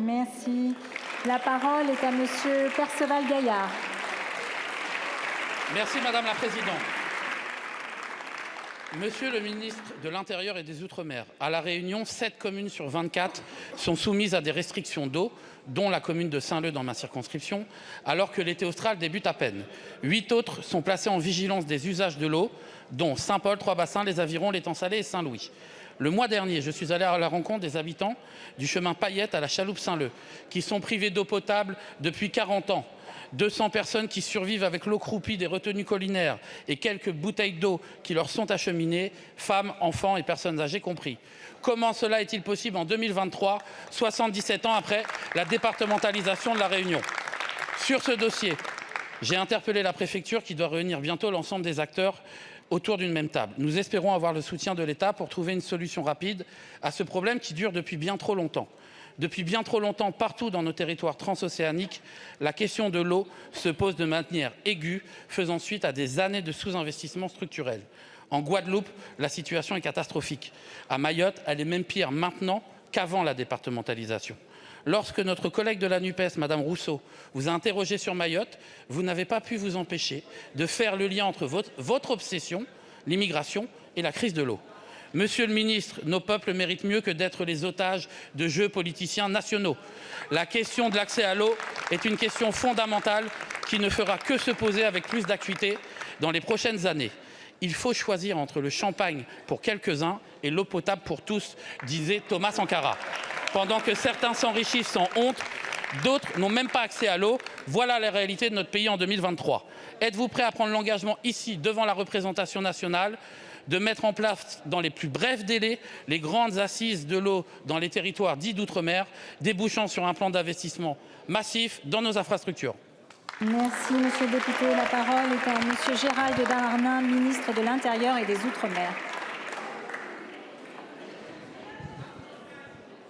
Merci. La parole est à Monsieur Perceval Gaillard. Merci Madame la Présidente. Monsieur le ministre de l'Intérieur et des Outre-mer, à La Réunion, 7 communes sur 24 sont soumises à des restrictions d'eau, dont la commune de Saint-Leu dans ma circonscription, alors que l'été austral débute à peine. 8 autres sont placées en vigilance des usages de l'eau, dont Saint-Paul, Trois-Bassins, Les Avirons, l'Étang Salé et Saint-Louis. Le mois dernier, je suis allé à la rencontre des habitants du chemin Payette à la chaloupe Saint-Leu, qui sont privés d'eau potable depuis 40 ans. 200 personnes qui survivent avec l'eau croupie des retenues collinaires et quelques bouteilles d'eau qui leur sont acheminées, femmes, enfants et personnes âgées compris. Comment cela est-il possible en 2023, 77 ans après la départementalisation de la Réunion? Sur ce dossier, j'ai interpellé la préfecture qui doit réunir bientôt l'ensemble des acteurs autour d'une même table. Nous espérons avoir le soutien de l'État pour trouver une solution rapide à ce problème qui dure depuis bien trop longtemps. Depuis bien trop longtemps, partout dans nos territoires transocéaniques, la question de l'eau se pose de manière aiguë, faisant suite à des années de sous-investissement structurel. En Guadeloupe, la situation est catastrophique. À Mayotte, elle est même pire maintenant qu'avant la départementalisation. Lorsque notre collègue de la NUPES, Madame Rousseau, vous a interrogé sur Mayotte, vous n'avez pas pu vous empêcher de faire le lien entre votre obsession, l'immigration et la crise de l'eau. Monsieur le ministre, nos peuples méritent mieux que d'être les otages de jeux politiciens nationaux. La question de l'accès à l'eau est une question fondamentale qui ne fera que se poser avec plus d'acuité dans les prochaines années. Il faut choisir entre le champagne pour quelques-uns et l'eau potable pour tous, disait Thomas Sankara. Pendant que certains s'enrichissent sans honte, d'autres n'ont même pas accès à l'eau. Voilà la réalité de notre pays en 2023. Êtes-vous prêt à prendre l'engagement ici, devant la représentation nationale, de mettre en place dans les plus brefs délais les grandes assises de l'eau dans les territoires dits d'outre-mer, débouchant sur un plan d'investissement massif dans nos infrastructures? Merci, Monsieur le député. La parole est à Monsieur Gérald Darmanin, ministre de l'Intérieur et des Outre-mer.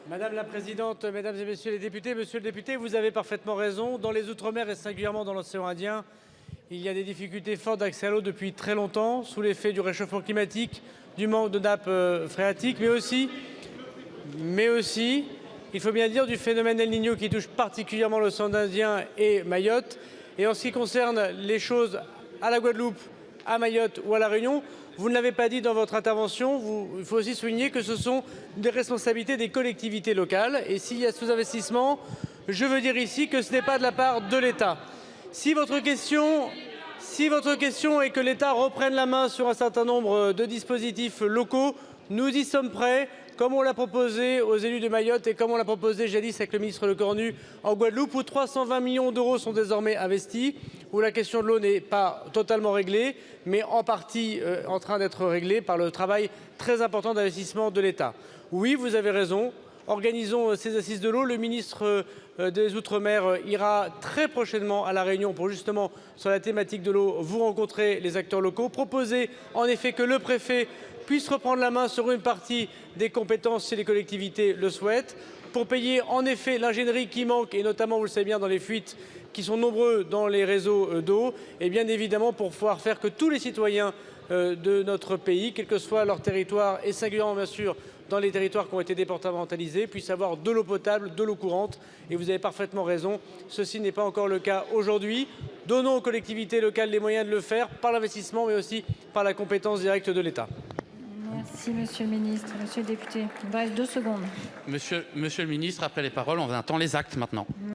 Madame la Présidente, Mesdames et Messieurs les députés, Monsieur le député, vous avez parfaitement raison. Dans les Outre-mer et singulièrement dans l'océan Indien, il y a des difficultés fortes d'accès à l'eau depuis très longtemps, sous l'effet du réchauffement climatique, du manque de nappes phréatiques, mais aussi, il faut bien dire, du phénomène El Niño qui touche particulièrement l'océan Indien et Mayotte. Et en ce qui concerne les choses à la Guadeloupe, à Mayotte ou à La Réunion, vous ne l'avez pas dit dans votre intervention, il faut aussi souligner que ce sont des responsabilités des collectivités locales. Et s'il y a sous-investissement, je veux dire ici que ce n'est pas de la part de l'État. Si votre question est que l'État reprenne la main sur un certain nombre de dispositifs locaux, nous y sommes prêts, comme on l'a proposé aux élus de Mayotte et comme on l'a proposé jadis avec le ministre Lecornu en Guadeloupe, où 320 millions d'euros sont désormais investis, où la question de l'eau n'est pas totalement réglée, mais en partie en train d'être réglée par le travail très important d'investissement de l'État. Oui, vous avez raison. Organisons ces assises de l'eau. Le ministre des Outre-mer ira très prochainement à La Réunion pour justement, sur la thématique de l'eau, vous rencontrer les acteurs locaux. Proposer en effet que le préfet puisse reprendre la main sur une partie des compétences si les collectivités le souhaitent, pour payer en effet l'ingénierie qui manque, et notamment, vous le savez bien, dans les fuites qui sont nombreux dans les réseaux d'eau, et bien évidemment pour pouvoir faire que tous les citoyens de notre pays, quel que soit leur territoire, et singulièrement bien sûr dans les territoires qui ont été départementalisés, puissent avoir de l'eau potable, de l'eau courante. Et vous avez parfaitement raison, ceci n'est pas encore le cas aujourd'hui. Donnons aux collectivités locales les moyens de le faire par l'investissement, mais aussi par la compétence directe de l'État. Merci, Monsieur le ministre. Monsieur le député, il vous reste 2 secondes. Monsieur le ministre, après les paroles, on attend les actes maintenant.